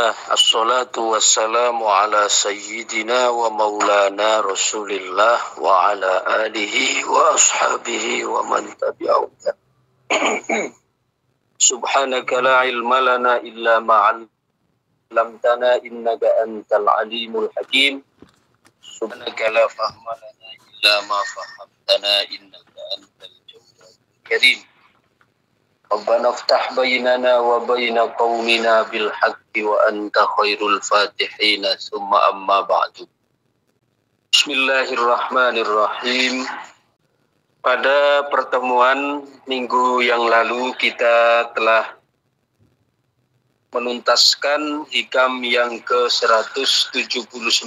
Alhamdulillah, assalatu wassalamu ala sayyidina wa maulana rasulillah wa ala alihi wa ashabihi wa man tabi'ahum. Subhanaka la ilma lana illa ma'allamtana innaka antal alimul hakim. Subhanaka la fahma lana illa ma fahamtana innaka antal jawwabul karim. Rabbana ftah bainana wa baina qaumina bil haqqi wa anta khairul fatihina summa amma ba'du. Bismillahirrahmanirrahim. Pada pertemuan minggu yang lalu kita telah menuntaskan hikam yang ke-179.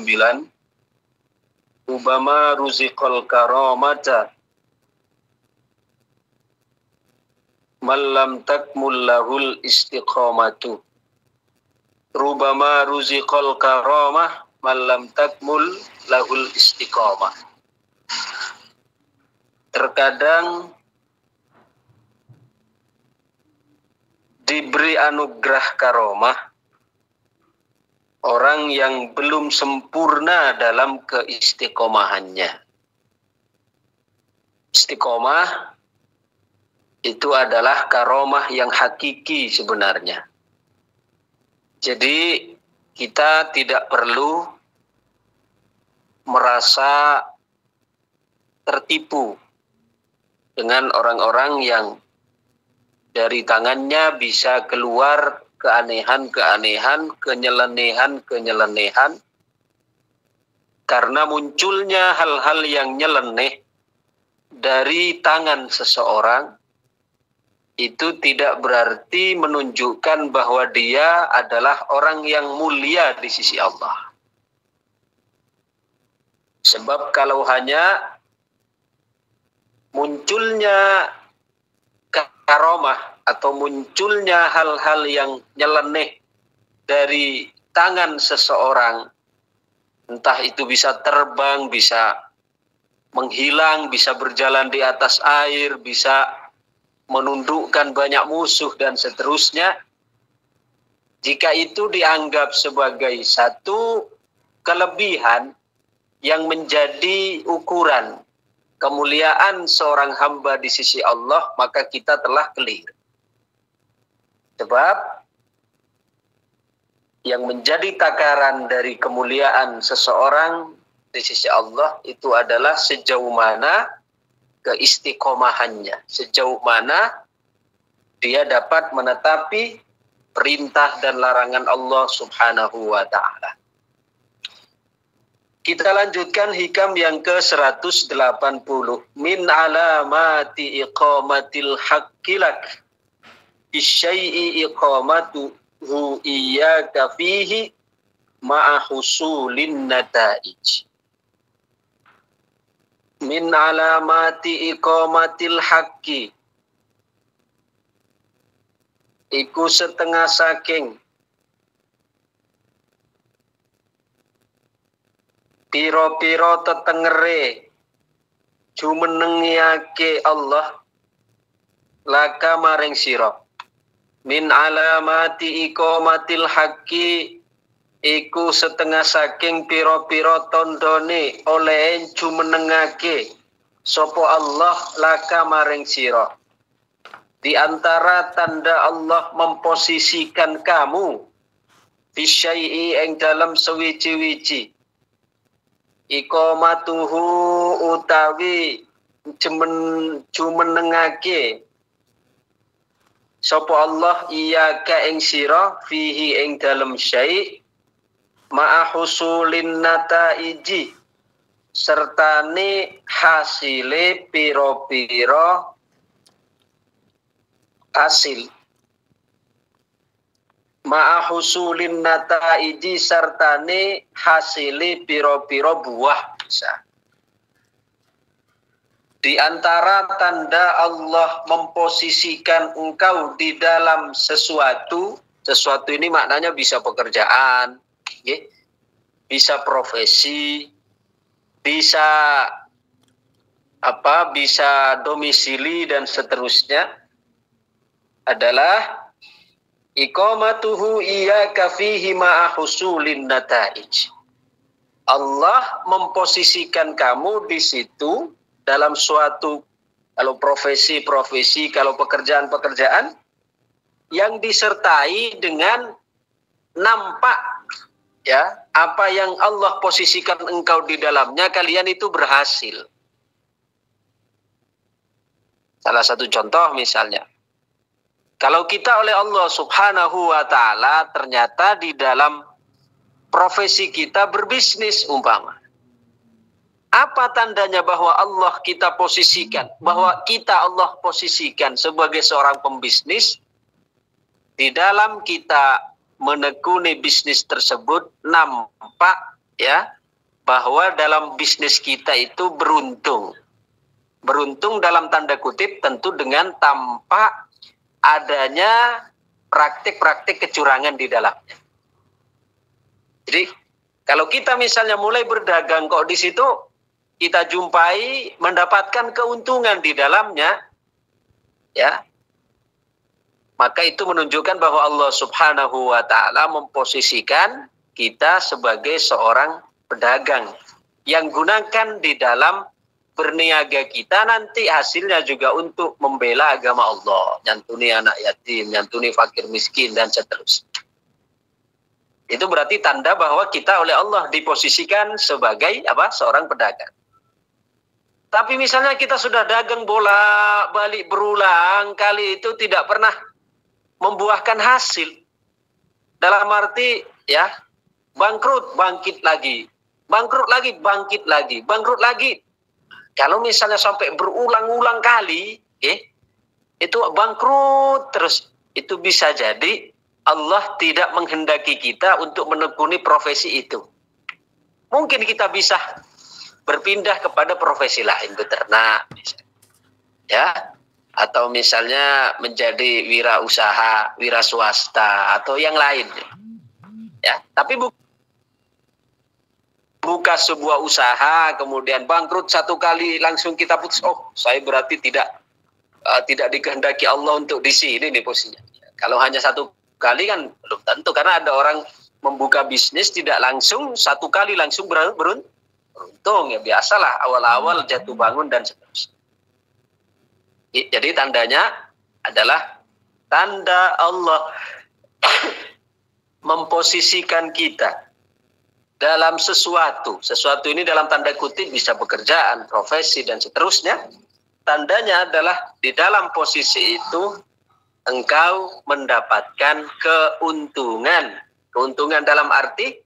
Rubama ruziqal karamata malam takmul lahul istiqamatu. Rubama ruziqal karamah malam takmul lahul istiqamah. Terkadang diberi anugerah karomah orang yang belum sempurna dalam keistiqomahannya. Istiqomah itu adalah karomah yang hakiki sebenarnya. Jadi kita tidak perlu merasa tertipu dengan orang-orang yang dari tangannya bisa keluar keanehan-keanehan, kenyelenehan-kenyelenehan. Karena munculnya hal-hal yang nyeleneh dari tangan seseorang, itu tidak berarti menunjukkan bahwa dia adalah orang yang mulia di sisi Allah. Sebab kalau hanya munculnya karomah atau munculnya hal-hal yang nyeleneh dari tangan seseorang, entah itu bisa terbang, bisa menghilang, bisa berjalan di atas air, bisa menundukkan banyak musuh dan seterusnya, jika itu dianggap sebagai satu kelebihan yang menjadi ukuran kemuliaan seorang hamba di sisi Allah, maka kita telah keliru. Sebab yang menjadi takaran dari kemuliaan seseorang di sisi Allah itu adalah sejauh mana keistiqomahannya, sejauh mana dia dapat menetapi perintah dan larangan Allah Subhanahu wa ta'ala. Kita lanjutkan hikam yang ke-180. Min alamati iqamatil haqqilak isyai'i iqamatuhu iyyaka fihi ma'a husulin nata'ij. Min alamati iqamatil haqqi, iku setengah saking piro-piro tetengere jumenengiake Allah laka maring sira. Min alamati iqamatil haqqi, iku setengah saking piro-piro tondone oleh jumenengake sopo Allah laka maring sira. Di antara tanda Allah memposisikan kamu fisyai'i ing dalam sewiji-wiji, iqamatuhu utawi jumenengake sopo Allah iyyaka ing sira fihi ing dalam syai' ma'a husulin nataiji, sertane hasile piro-piro hasil. Ma'a husulin nataiji, sertane hasile piro-piro buah bisa. Di antara tanda Allah memposisikan engkau di dalam sesuatu ini maknanya bisa pekerjaan, bisa profesi, bisa bisa domisili dan seterusnya, adalah Iqamatuhu iyyaka fihi ma'a husulin nataij. Allah memposisikan kamu di situ dalam suatu, kalau profesi-profesi, kalau pekerjaan-pekerjaan yang disertai dengan nampak ya apa yang Allah posisikan engkau di dalamnya, kalian itu berhasil. Salah satu contoh misalnya, kalau kita oleh Allah Subhanahu wa ta'ala ternyata di dalam profesi kita berbisnis umpama. Apa tandanya bahwa Allah kita posisikan, bahwa kita Allah posisikan sebagai seorang pembisnis? Di dalam kita menekuni bisnis tersebut nampak ya bahwa dalam bisnis kita itu beruntung. Beruntung dalam tanda kutip tentu dengan tampak adanya praktik-praktik kecurangan di dalamnya. Jadi kalau kita misalnya mulai berdagang kok di situ kita jumpai mendapatkan keuntungan di dalamnya, ya, maka itu menunjukkan bahwa Allah Subhanahu wa ta'ala memposisikan kita sebagai seorang pedagang yang gunakan di dalam berniaga kita nanti hasilnya juga untuk membela agama Allah, nyantuni anak yatim, nyantuni fakir miskin dan seterusnya. Itu berarti tanda bahwa kita oleh Allah diposisikan sebagai apa? Seorang pedagang. Tapi misalnya kita sudah dagang bolak-balik berulang kali itu tidak pernah membuahkan hasil. Dalam arti ya bangkrut, bangkit lagi. Bangkrut lagi, bangkit lagi. Bangkrut lagi. Kalau misalnya sampai berulang-ulang kali, itu bangkrut terus, itu bisa jadi Allah tidak menghendaki kita untuk menekuni profesi itu. Mungkin kita bisa berpindah kepada profesi lain, beternak, misalnya. Ya, atau misalnya menjadi wirausaha, wira swasta atau yang lain. Ya, tapi buka sebuah usaha kemudian bangkrut satu kali langsung kita putus, oh saya berarti tidak dikehendaki Allah untuk di sini nih posisinya. Kalau hanya satu kali kan belum tentu, karena ada orang membuka bisnis tidak langsung satu kali langsung beruntung, ya biasalah awal-awal jatuh bangun dan seterusnya. Jadi tandanya adalah tanda Allah memposisikan kita dalam sesuatu ini dalam tanda kutip bisa pekerjaan, profesi dan seterusnya. Tandanya adalah di dalam posisi itu engkau mendapatkan keuntungan. Keuntungan dalam arti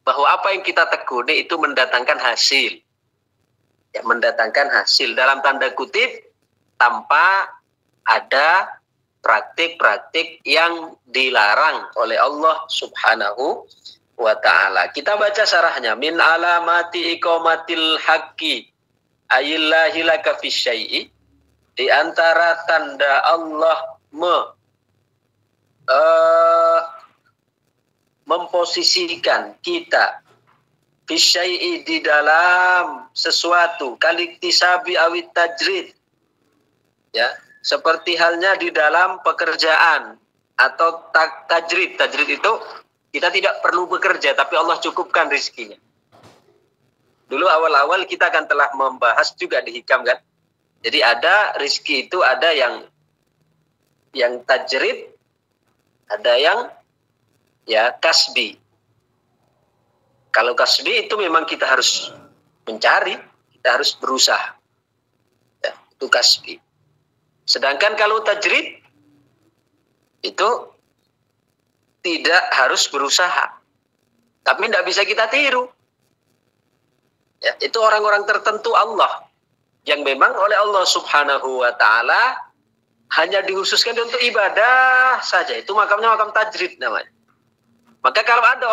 bahwa apa yang kita tekuni itu mendatangkan hasil. Ya, mendatangkan hasil dalam tanda kutip tanpa ada praktik-praktik yang dilarang oleh Allah Subhanahu wa ta'ala. Kita baca syarahnya. Min alamati iqamatil haqqi ayillahi laka fi syai'i. Di antara tanda Allah memposisikan kita fi syai'i di dalam sesuatu, kaliktisabi awit tajrid. Ya, seperti halnya di dalam pekerjaan atau tajrid. Tajrid itu kita tidak perlu bekerja, tapi Allah cukupkan rezekinya. Dulu awal-awal kita akan telah membahas juga di Hikam kan. Jadi ada rezeki itu ada yang tajrid, ada yang ya kasbi. Kalau kasbi itu memang kita harus mencari, kita harus berusaha. Ya, itu kasbi. Sedangkan kalau tajrid itu tidak harus berusaha, tapi tidak bisa kita tiru. Ya, itu orang-orang tertentu Allah yang memang oleh Allah Subhanahu wa ta'ala hanya dikhususkan untuk ibadah saja. Itu makamnya makam tajrid namanya. Maka kalau ada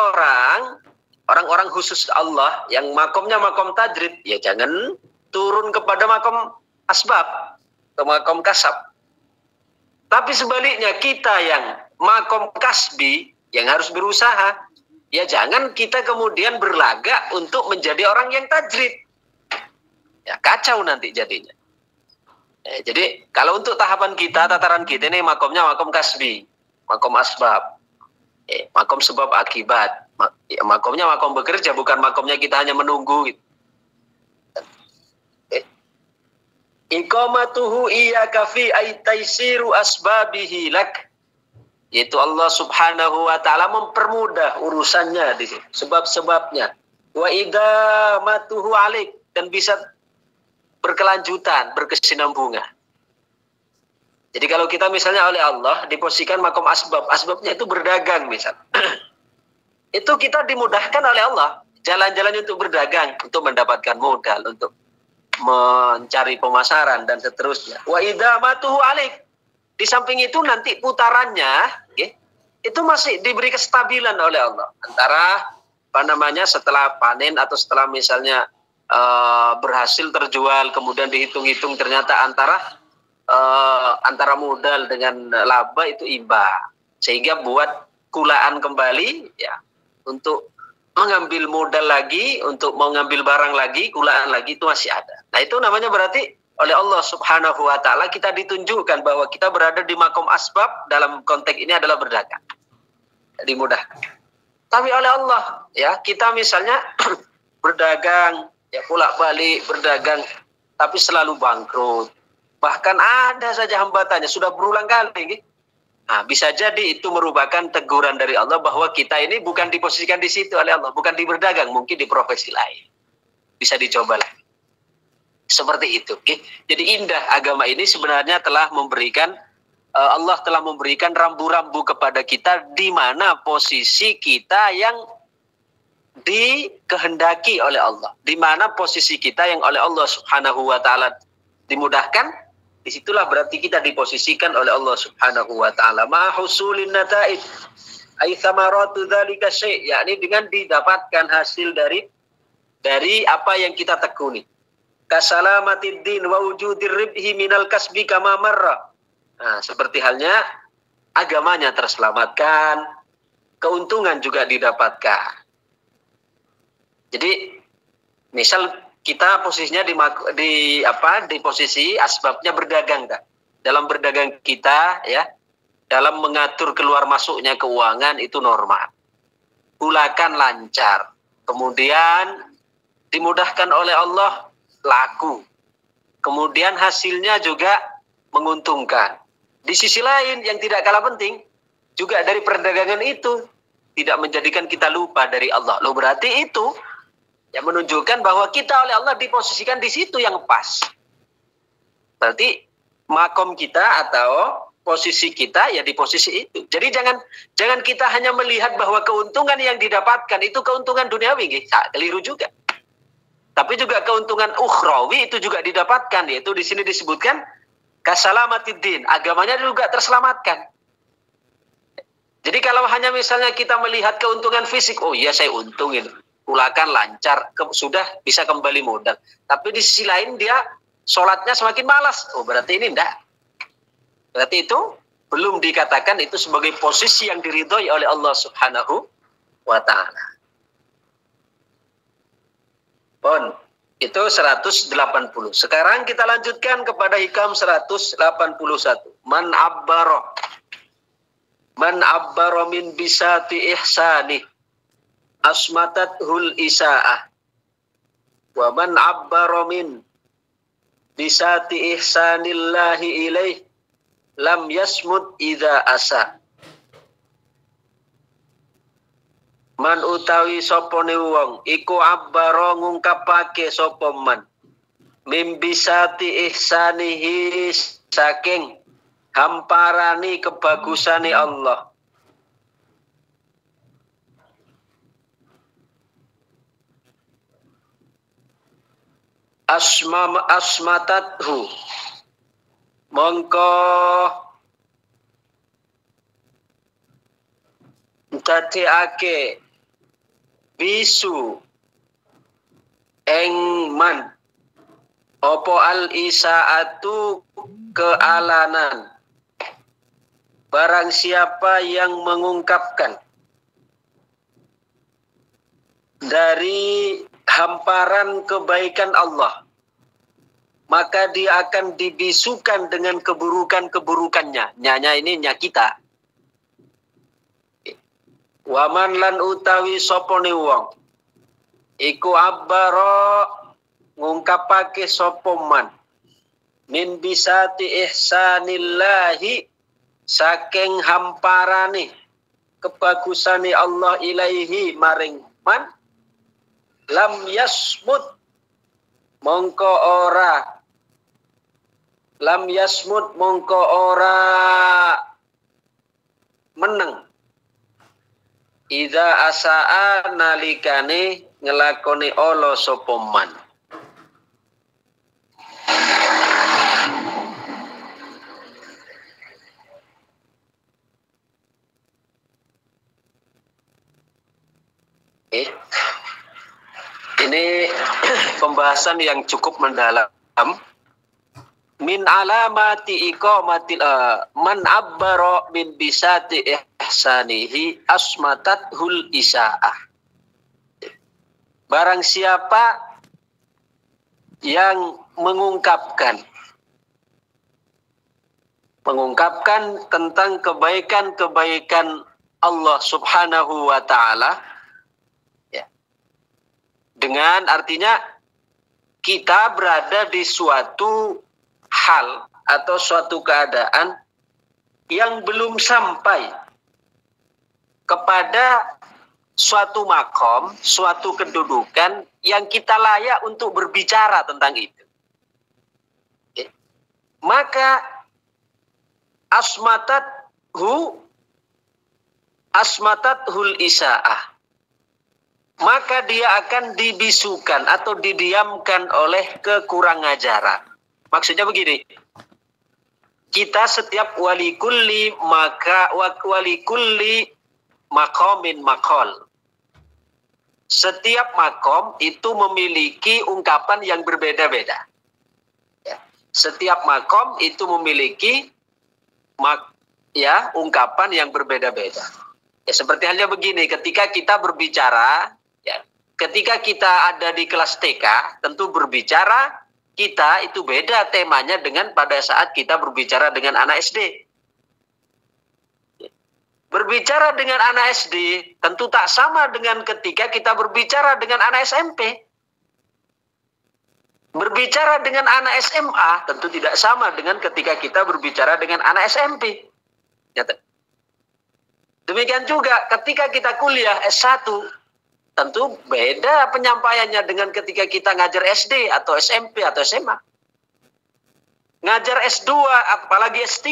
orang-orang khusus Allah yang makamnya makam tajrid, ya jangan turun kepada makam asbab, ke makam kasab. Tapi sebaliknya kita yang makom kasbi yang harus berusaha, ya jangan kita kemudian berlagak untuk menjadi orang yang tajrid. Ya kacau nanti jadinya. Jadi kalau untuk tahapan kita, tataran kita ini makomnya makom kasbi. makom asbab. Makom sebab akibat. Makomnya makom bekerja, bukan makomnya kita hanya menunggu. Gitu. Iqamatuhu iyyaka fi aytaisiru asbabihi lak. Yaitu Allah Subhanahu wa taala mempermudah urusannya di sini, sebab-sebabnya. Wa idamatuhu alik, dan bisa berkelanjutan, berkesinambungan. Jadi kalau kita misalnya oleh Allah diposisikan makom asbab, asbabnya itu berdagang misal. Itu kita dimudahkan oleh Allah, jalan-jalan untuk berdagang, untuk mendapatkan modal, untuk mencari pemasaran dan seterusnya. Wa idamatuhu alik. Di samping itu nanti putarannya itu masih diberi kestabilan oleh Allah. Antara setelah panen atau setelah misalnya berhasil terjual, kemudian dihitung-hitung ternyata antara modal dengan laba itu imbang. Sehingga buat kulaan kembali ya untuk mengambil modal lagi, untuk mengambil barang lagi, kulaan lagi itu masih ada. Nah itu namanya berarti oleh Allah Subhanahu wa taala kita ditunjukkan bahwa kita berada di makom asbab, dalam konteks ini adalah berdagang. Dimudahkan. Tapi oleh Allah ya kita misalnya berdagang ya bolak-balik berdagang tapi selalu bangkrut. Bahkan ada saja hambatannya sudah berulang kali gitu. Nah, bisa jadi itu merupakan teguran dari Allah bahwa kita ini bukan diposisikan di situ oleh Allah, bukan di berdagang, mungkin di profesi lain. Bisa dicoba lagi. Seperti itu. Jadi indah agama ini sebenarnya telah memberikan, Allah telah memberikan rambu-rambu kepada kita di mana posisi kita yang dikehendaki oleh Allah. Di mana posisi kita yang oleh Allah Subhanahu wa taala dimudahkan, disitulah berarti kita diposisikan oleh Allah Subhanahu wa taala. Ma husulin nata'id ay thamaratu dzalika syai', yakni dengan didapatkan hasil dari apa yang kita tekuni. Kasalamatid din wa wujudir ribhi minal kasbi kama marra. Nah, seperti halnya agamanya terselamatkan, keuntungan juga didapatkan. Jadi misal kita posisinya di posisi asbabnya berdagang kan. Dalam berdagang kita ya, dalam mengatur keluar masuknya keuangan itu normal. Kulakan lancar. Kemudian dimudahkan oleh Allah laku. Kemudian hasilnya juga menguntungkan. Di sisi lain yang tidak kalah penting juga dari perdagangan itu tidak menjadikan kita lupa dari Allah. Loh berarti itu yang menunjukkan bahwa kita oleh Allah diposisikan di situ yang pas. Berarti makom kita atau posisi kita ya di posisi itu. Jadi jangan kita hanya melihat bahwa keuntungan yang didapatkan itu keuntungan duniawi, keliru juga. Tapi juga keuntungan ukhrawi itu juga didapatkan, yaitu di sini disebutkan kasalamatid, agamanya juga terselamatkan. Jadi kalau hanya misalnya kita melihat keuntungan fisik, oh iya saya untung ini, kulakan lancar, sudah bisa kembali modal. Tapi di sisi lain dia sholatnya semakin malas, oh berarti ini enggak. Berarti itu belum dikatakan itu sebagai posisi yang diridhoi oleh Allah Subhanahu wa ta'ala. Bon, itu 180. Sekarang kita lanjutkan kepada hikam 181. Man abbaro min bisati ihsani asmatat hul isaah. Wa man abbaro min bisati ihsanillahi ilaih lam yasmud idza asa. Man utawi sapa ne wong iku abbaro ngungkapake sapa man mimbisati ihsanihi saking hamparani kebagusane Allah. Asmatathu mongko dadiake bisu engman opo al isaatu kealanan barang siapa yang mengungkapkan dari hamparan kebaikan Allah, maka dia akan dibisukan dengan keburukan-keburukannya. Nyanya ini nya kita. Waman lan utawi sopone wong iku abbaro ngungkapake sopoman min bisati ihsanillahi saking hamparane kebagusane Allah ilaihi maring man lam yasmut mongko ora meneng idza asaa nalikane ngelakoni Allah sapa man. Ini pembahasan yang cukup mendalam. Min alamati iqamatil man abbara min bisati ihsanihi asmatathul isaah. Barang siapa yang mengungkapkan tentang kebaikan-kebaikan Allah Subhanahu wa taala, ya. Dengan artinya kita berada di suatu hal atau suatu keadaan yang belum sampai kepada suatu makom, suatu kedudukan yang kita layak untuk berbicara tentang itu. Ya. Maka asmatathul isaah, maka dia akan dibisukan atau didiamkan oleh kekurang-ajaran. Maksudnya begini, kita setiap walikulli maqamin maqal. Setiap makom itu memiliki ungkapan yang berbeda-beda. Ya. Setiap makom itu memiliki ungkapan yang berbeda-beda. Ya, seperti halnya begini, ketika kita berbicara, ya, ketika kita ada di kelas TK, tentu berbicara kita itu beda temanya dengan pada saat kita berbicara dengan anak SD. Berbicara dengan anak SD tentu tak sama dengan ketika kita berbicara dengan anak SMP. Berbicara dengan anak SMA tentu tidak sama dengan ketika kita berbicara dengan anak SMP. Demikian juga ketika kita kuliah S1, tentu beda penyampaiannya dengan ketika kita ngajar SD atau SMP atau SMA. Ngajar S2 apalagi S3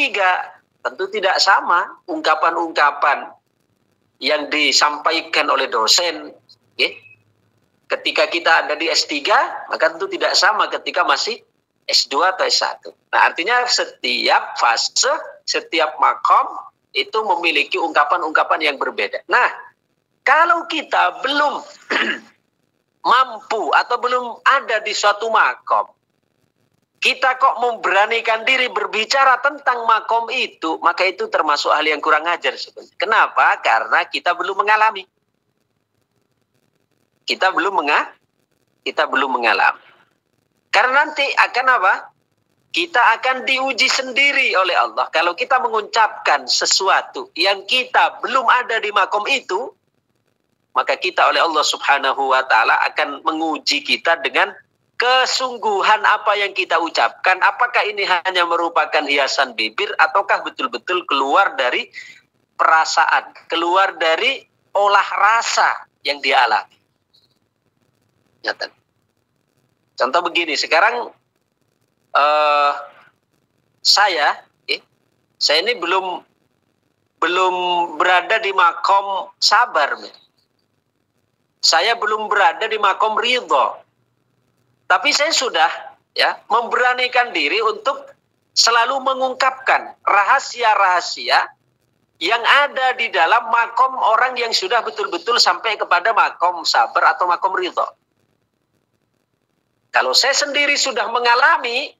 tentu tidak sama ungkapan-ungkapan yang disampaikan oleh dosen. Okay? Ketika kita ada di S3, maka tentu tidak sama ketika masih S2 atau S1. Nah, artinya setiap fase, setiap makom itu memiliki ungkapan-ungkapan yang berbeda. Nah, kalau kita belum mampu atau belum ada di suatu makom, kita kok memberanikan diri berbicara tentang makom itu, maka itu termasuk hal yang kurang ajar sebenarnya. Kenapa? Karena kita belum mengalami. Kita belum mengalami. Karena nanti akan apa? Kita akan diuji sendiri oleh Allah. Kalau kita mengucapkan sesuatu yang kita belum ada di makom itu, maka kita oleh Allah Subhanahu wa taala akan menguji kita dengan kesungguhan apa yang kita ucapkan. Apakah ini hanya merupakan hiasan bibir ataukah betul-betul keluar dari perasaan, keluar dari olah rasa yang dia alami. Nyata. Contoh begini, sekarang saya ini belum berada di makom sabar. Saya belum berada di makom ridho. Tapi saya sudah memberanikan diri untuk selalu mengungkapkan rahasia-rahasia yang ada di dalam makom orang yang sudah betul-betul sampai kepada makom sabar atau makom ridho. Kalau saya sendiri sudah mengalami,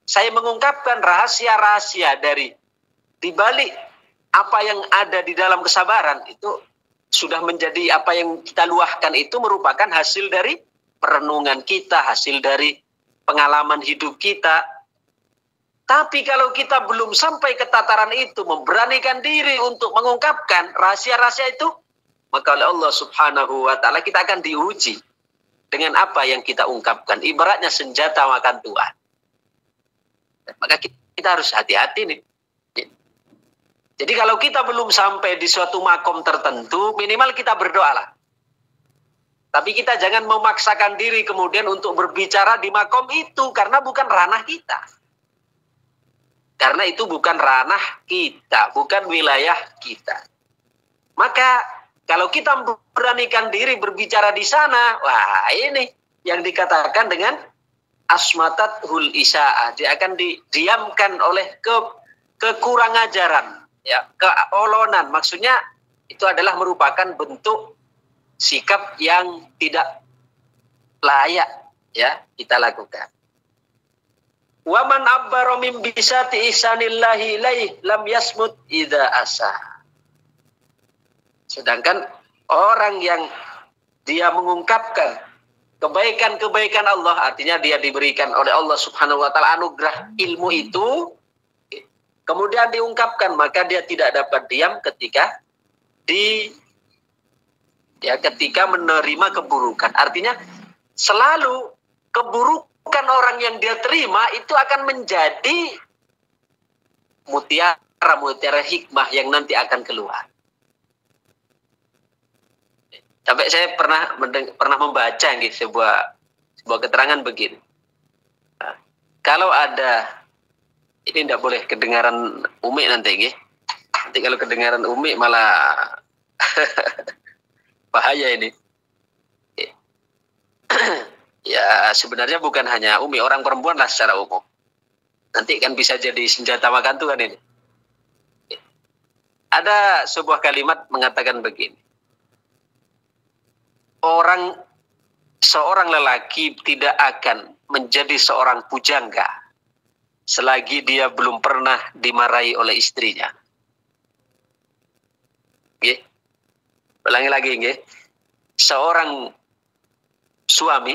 saya mengungkapkan rahasia-rahasia dari dibalik apa yang ada di dalam kesabaran, itu sudah menjadi apa yang kita luahkan itu merupakan hasil dari perenungan kita, hasil dari pengalaman hidup kita. Tapi kalau kita belum sampai ke tataran itu, memberanikan diri untuk mengungkapkan rahasia-rahasia itu, maka oleh Allah Subhanahu wa taala kita akan diuji dengan apa yang kita ungkapkan. Ibaratnya senjata makan tuan. Maka kita harus hati-hati nih. Jadi kalau kita belum sampai di suatu makom tertentu, minimal kita berdoalah. Tapi kita jangan memaksakan diri kemudian untuk berbicara di makom itu, karena bukan ranah kita. Karena itu bukan ranah kita, bukan wilayah kita. Maka kalau kita beranikan diri berbicara di sana, wah ini yang dikatakan dengan asmatathul isa'ah. Dia akan didiamkan oleh kekurang ajaran, ya, keolonan. Maksudnya itu adalah merupakan bentuk sikap yang tidak layak, ya, kita lakukan. Wa man abbara min bisati ihsanillahi ilaih lam yasmut idza asa. Sedangkan orang yang dia mengungkapkan kebaikan-kebaikan Allah, artinya dia diberikan oleh Allah Subhanahu wa taala anugerah ilmu itu, kemudian diungkapkan, maka dia tidak dapat diam ketika ketika menerima keburukan. Artinya selalu keburukan orang yang dia terima itu akan menjadi mutiara hikmah yang nanti akan keluar. Sampai saya pernah membaca sebuah keterangan begini. Nah, kalau ada, ini tidak boleh kedengaran Umi nanti, nanti kalau kedengaran Umi malah bahaya ini. Ya sebenarnya bukan hanya Umi, orang perempuan lah secara umum. Nanti kan bisa jadi senjata makan tuan ini. Ada sebuah kalimat mengatakan begini. Seorang lelaki tidak akan menjadi seorang pujangga selagi dia belum pernah dimarahi oleh istrinya. Nggih. Ulangi lagi, nggih. Seorang suami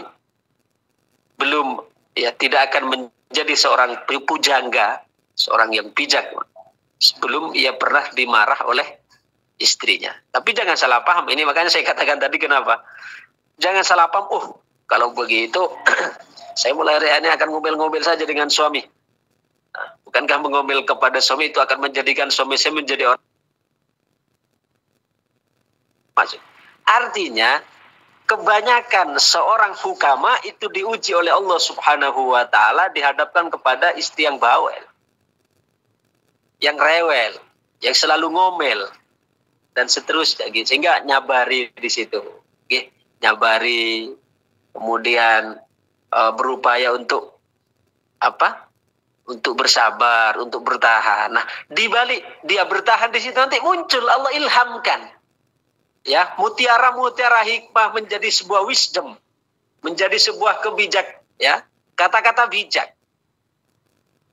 tidak akan menjadi seorang pujangga, seorang yang bijak sebelum ia pernah dimarah oleh istrinya. Tapi jangan salah paham, ini makanya saya katakan tadi kenapa. Jangan salah paham, kalau begitu saya mulai hari ini akan ngomel-ngomel saja dengan suami. Nah, bukankah mengomel kepada suami itu akan menjadikan suami saya menjadi orang? Artinya kebanyakan seorang hukama itu diuji oleh Allah Subhanahu wa taala, dihadapkan kepada istri yang bawel, yang rewel, yang selalu ngomel dan seterusnya, gitu. Sehingga nyabari di situ, gitu. Nyabari, kemudian berupaya untuk apa? Untuk bersabar, untuk bertahan. Nah, di balik dia bertahan di situ nanti muncul Allah ilhamkan, ya, mutiara-mutiara hikmah menjadi sebuah wisdom, menjadi sebuah kebijak, ya, kata-kata bijak,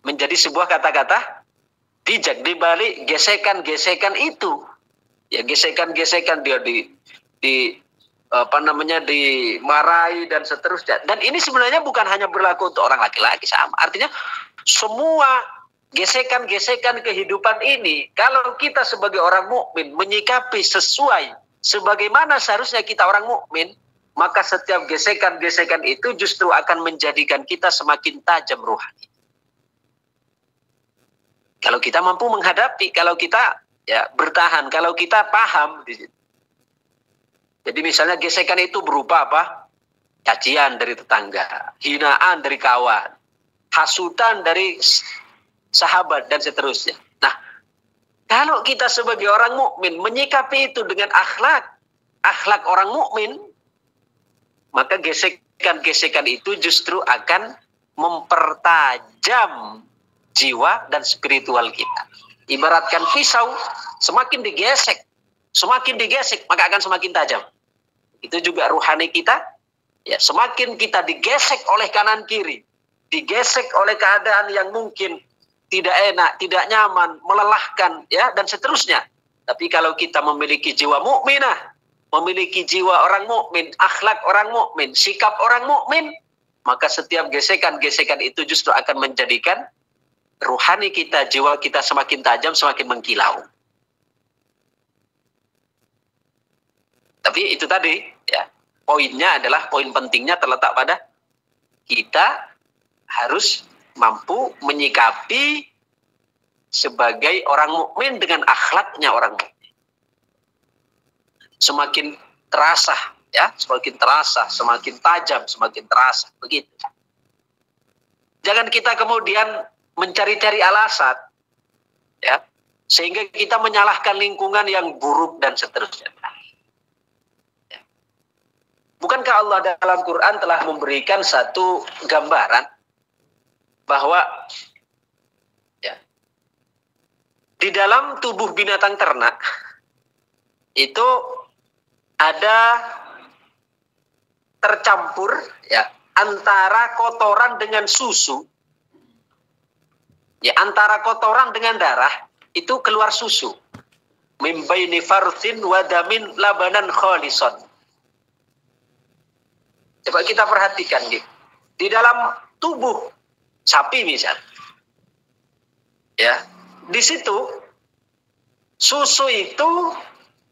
menjadi sebuah kata-kata bijak di balik gesekan-gesekan itu, ya, gesekan-gesekan dia dimarahi dan seterusnya. Dan ini sebenarnya bukan hanya berlaku untuk orang laki-laki, sama. Artinya semua gesekan-gesekan kehidupan ini, kalau kita sebagai orang mukmin menyikapi sesuai sebagaimana seharusnya kita orang mukmin, maka setiap gesekan-gesekan itu justru akan menjadikan kita semakin tajam ruhani. Kalau kita mampu menghadapi, kalau kita bertahan, kalau kita paham di situ. Jadi misalnya gesekan itu berupa apa? Cacian dari tetangga, hinaan dari kawan, hasutan dari sahabat dan seterusnya. Nah, kalau kita sebagai orang mukmin menyikapi itu dengan akhlak orang mukmin, maka gesekan-gesekan itu justru akan mempertajam jiwa dan spiritual kita. Ibaratkan pisau, semakin digesek, maka akan semakin tajam. Itu juga ruhani kita, ya, semakin kita digesek oleh kanan kiri, digesek oleh keadaan yang mungkin tidak enak, tidak nyaman, melelahkan, ya, dan seterusnya. Tapi kalau kita memiliki jiwa mukminah, memiliki jiwa orang mukmin, akhlak orang mukmin, sikap orang mukmin, maka setiap gesekan-gesekan itu justru akan menjadikan ruhani kita, jiwa kita semakin tajam, semakin mengkilau. Tapi itu tadi, ya, poinnya adalah, poin pentingnya terletak pada kita harus mampu menyikapi sebagai orang mukmin dengan akhlaknya orang mukmin. Semakin terasa, ya, semakin terasa, semakin tajam, semakin terasa, begitu. Jangan kita kemudian mencari-cari alasan, ya, sehingga kita menyalahkan lingkungan yang buruk dan seterusnya. Ya. Bukankah Allah dalam Quran telah memberikan satu gambaran bahwa, ya, di dalam tubuh binatang ternak itu ada tercampur, ya, antara kotoran dengan susu, ya, antara kotoran dengan darah itu keluar susu. Min baini farthin wa damin labanan khalisan. Coba kita perhatikan gitu. Di dalam tubuh sapi misal, ya, di situ susu itu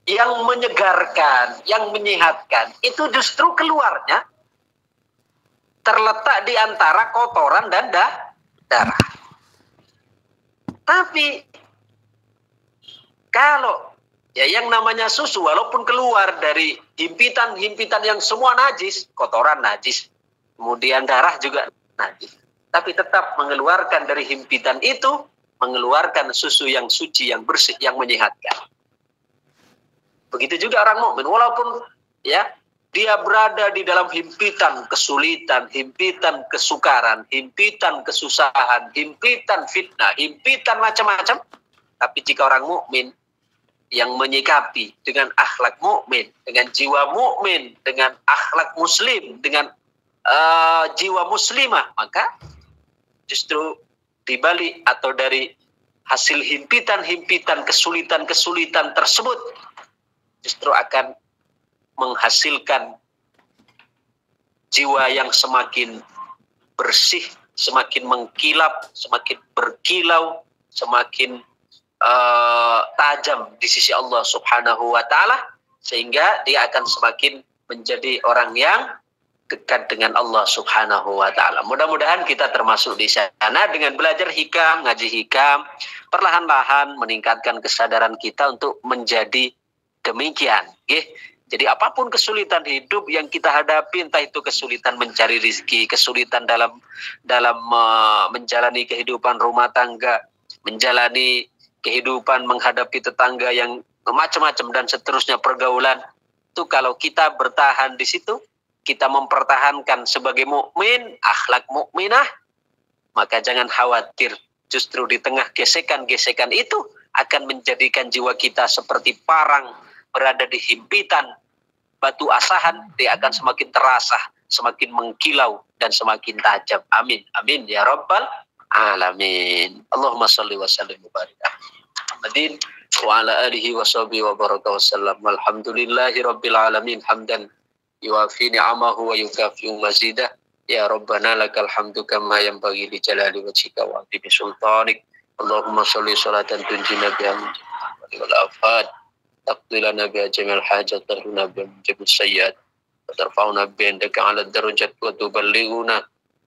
yang menyegarkan, yang menyehatkan, itu justru keluarnya terletak di antara kotoran dan darah. Tapi kalau, ya, yang namanya susu walaupun keluar dari himpitan-himpitan yang semua najis, kotoran najis, kemudian darah juga najis, tapi tetap mengeluarkan dari himpitan itu, mengeluarkan susu yang suci, yang bersih, yang menyehatkan. Begitu juga orang mukmin, walaupun, ya, dia berada di dalam himpitan kesulitan, himpitan kesukaran, himpitan kesusahan, himpitan fitnah, himpitan macam-macam. Tapi jika orang mukmin yang menyikapi dengan akhlak mukmin, dengan jiwa mukmin, dengan akhlak muslim, dengan jiwa muslimah, maka justru dibalik atau dari hasil himpitan-himpitan, kesulitan-kesulitan tersebut justru akan menghasilkan jiwa yang semakin bersih, semakin mengkilap, semakin berkilau, semakin tajam di sisi Allah Subhanahu wa Ta'ala, sehingga dia akan semakin menjadi orang yang dekat dengan Allah Subhanahu wa Ta'ala. Mudah-mudahan kita termasuk di sana dengan belajar hikam, ngaji hikam, perlahan-lahan meningkatkan kesadaran kita untuk menjadi demikian. Jadi apapun kesulitan hidup yang kita hadapi, entah itu kesulitan mencari rezeki, kesulitan dalam menjalani kehidupan rumah tangga, menjalani kehidupan menghadapi tetangga yang macam-macam dan seterusnya, pergaulan, itu kalau kita bertahan di situ, kita mempertahankan sebagai mukmin, akhlak mukminah, maka jangan khawatir, justru di tengah gesekan-gesekan itu akan menjadikan jiwa kita seperti parang berada di himpitan batu asahan, dia akan semakin terasa, semakin mengkilau dan semakin tajam. Amin, amin ya rabbal alamin. Allahumma shalli wa sallim wa barik Muhammadin wa ala alihi wa sahbihi wa baraka wa sallam. Walhamdulillahi rabbil alamin hamdan yuwafi ni'amahu wa yukafi'u mazidah. Ya rabbana lakal hamdu kama yanbaghi li jalali wajhika wa 'azimi sultanik. Allahumma shalli salatan tunjina biha min wal afat. تقضي لنا بها جميع الحاجات، تغفرنا بها من جميع السيئات، وترفعنا بها على الدرجات، وتبلغنا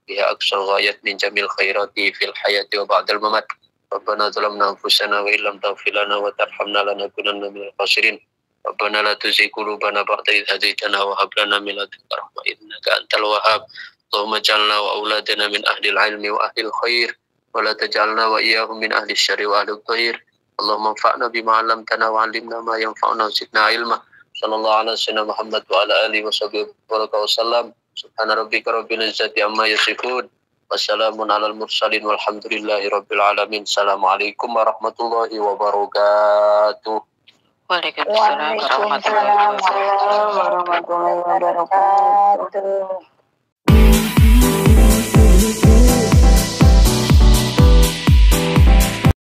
بها أقصى الغايات من جميع الخيرات في الحياة وبعد الممات. ربنا ظلمنا أنفسنا وإن لم تغفر لنا وترحمنا لنكونن من الخاسرين. ربنا لا تزغ قلوبنا بعد إذ هديتنا وهب لنا من لدنك رحمة إنك أنت الوهاب. اللهم اجعلنا وأولادنا من أهل العلم وأهل الخير، ولا تجعلنا وإياهم من أهل الشر وأهل الضير. اللهم انفعنا بما علمتنا وعلمنا ما ينفعنا وزدنا علما. صلى الله على سيدنا محمد وعلى آله وصحبه وسلم. سبحان ربك رب العزة عما يصفون وسلام على المرسلين والحمد لله رب العالمين. السلام عليكم ورحمة الله وبركاته. Waalaikumsalam warahmatullahi wabarakatuh.